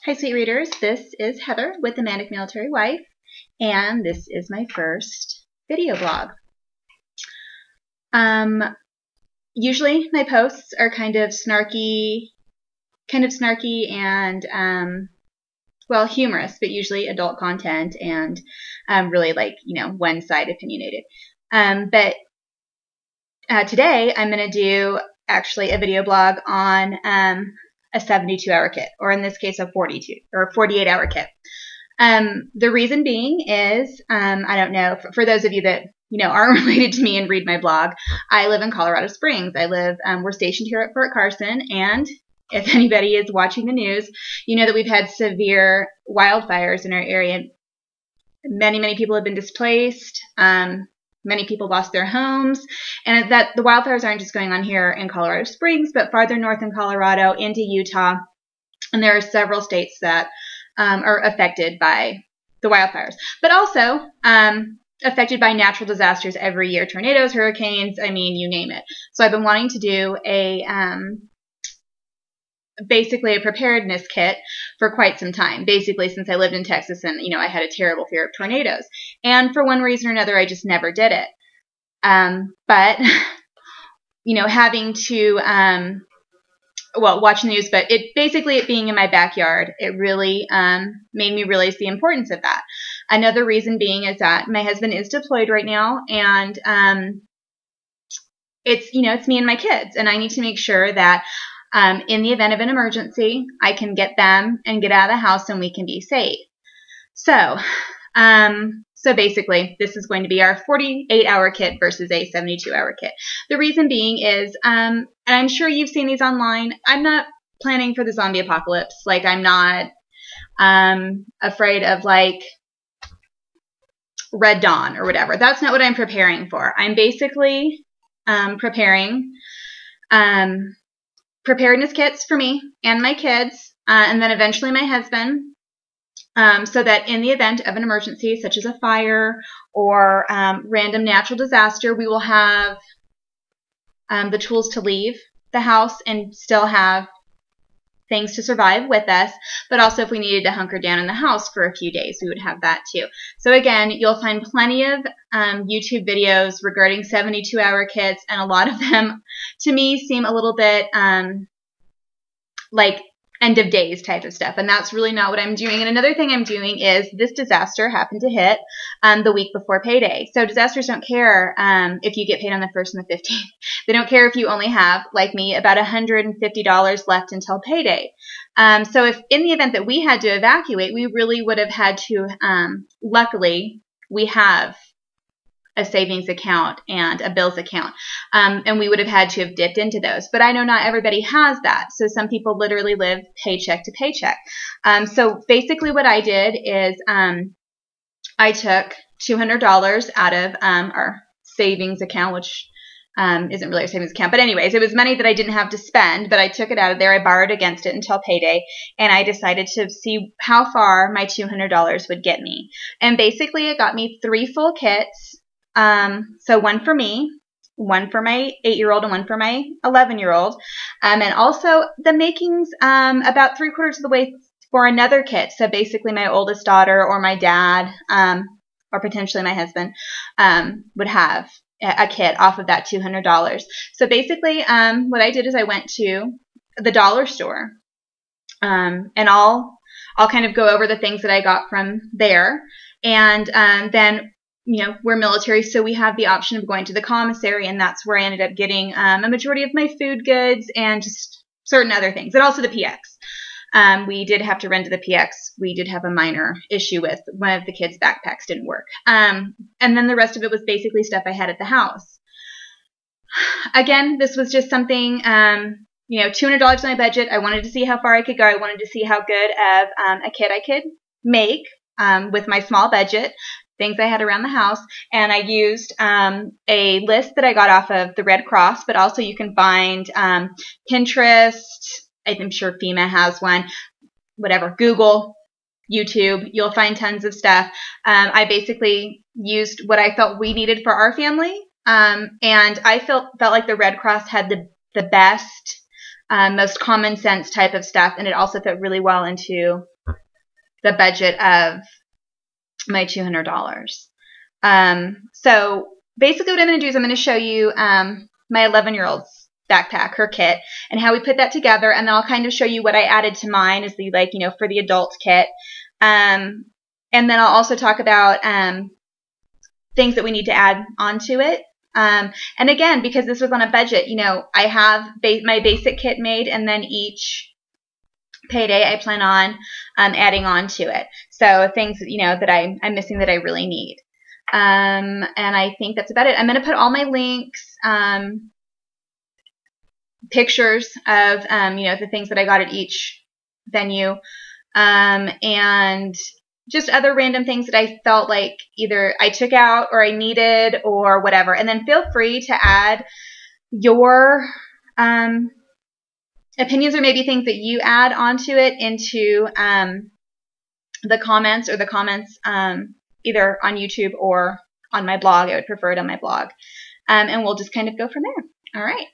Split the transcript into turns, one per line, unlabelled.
Hi, sweet readers. This is Heather with the Manic Military Wife, and this is my first video blog. Usually my posts are kind of snarky and well, humorous, but usually adult content and really one-side opinionated. But today I'm going to do actually a video blog on a 72-hour kit, or in this case, a 48-hour kit. The reason being is, I don't know, for those of you that aren't related to me and read my blog, I live in Colorado Springs. We're stationed here at Fort Carson, and if anybody is watching the news, you know that we've had severe wildfires in our area. Many people have been displaced. Many people lost their homes, and that the wildfires aren't just going on here in Colorado Springs, but farther north in Colorado into Utah, and there are several states that are affected by the wildfires, but also affected by natural disasters every year: tornadoes, hurricanes, I mean, you name it. So I've been wanting to do basically a preparedness kit for quite some time, basically since I lived in Texas and, I had a terrible fear of tornadoes. And for one reason or another, I just never did it. But, having to, watch the news, but it being in my backyard, it really made me realize the importance of that. Another reason being is that my husband is deployed right now, and it's me and my kids, and I need to make sure that in the event of an emergency, I can get them and get out of the house and we can be safe. So, basically, this is going to be our 48-hour kit versus a 72-hour kit. The reason being is, and I'm sure you've seen these online, I'm not planning for the zombie apocalypse. Like, I'm not afraid of, like, Red Dawn or whatever. That's not what I'm preparing for. I'm basically preparing preparedness kits for me and my kids, and then eventually my husband, so that in the event of an emergency, such as a fire or random natural disaster, we will have the tools to leave the house and still have things to survive with us. But also, if we needed to hunker down in the house for a few days, we would have that too. So again, you'll find plenty of YouTube videos regarding 72-hour kits, and a lot of them, to me, seem a little bit like end of days type of stuff, and that's really not what I'm doing. And another thing I'm doing is, this disaster happened to hit the week before payday. So disasters don't care if you get paid on the 1st and the 15th. They don't care if you only have, like me, about $150 left until payday. So if in the event that we had to evacuate, we really would have had to, luckily, we have a savings account and a bills account, and we would have had to have dipped into those. But I know not everybody has that, so some people literally live paycheck to paycheck. So basically what I did is I took $200 out of our savings account, which isn't really a savings account, but anyways, it was money that I didn't have to spend, but I took it out of there. I borrowed against it until payday, and I decided to see how far my $200 would get me. And basically it got me 3 full kits. So one for me, one for my 8-year-old, and one for my 11-year-old. And also the makings about 3/4 of the way for another kit. So basically my oldest daughter or my dad, or potentially my husband, would have a kit off of that $200. So basically what I did is I went to the dollar store, and I'll kind of go over the things that I got from there. And then, we're military, so we have the option of going to the commissary, and that's where I ended up getting a majority of my food goods and just certain other things, and also the PX. We did have to run to the PX. We did have a minor issue with one of the kids' backpacks didn't work. And then the rest of it was basically stuff I had at the house. Again, this was just something, $200 on my budget. I wanted to see how far I could go. I wanted to see how good of a kit I could make with my small budget, things I had around the house. And I used a list that I got off of the Red Cross, but also you can find Pinterest. I'm sure FEMA has one, whatever, Google, YouTube, you'll find tons of stuff. I basically used what I felt we needed for our family, and I felt like the Red Cross had the best most common sense type of stuff, and it also fit really well into the budget of my $200. So basically what I'm going to do is I'm going to show you my 11-year-old's backpack, her kit, and how we put that together, and then I'll kind of show you what I added to mine as the, like, you know, for the adult kit. And then I'll also talk about things that we need to add onto it. And again, because this was on a budget, you know, I have my basic kit made, and then each payday I plan on adding on to it. So things, you know, that I'm missing that I really need. And I think that's about it. I'm going to put all my links, pictures of, you know, the things that I got at each venue, and just other random things that I felt like either I took out or I needed or whatever. And then feel free to add your opinions or maybe things that you add onto it into the comments either on YouTube or on my blog. I would prefer it on my blog. And we'll just kind of go from there. All right.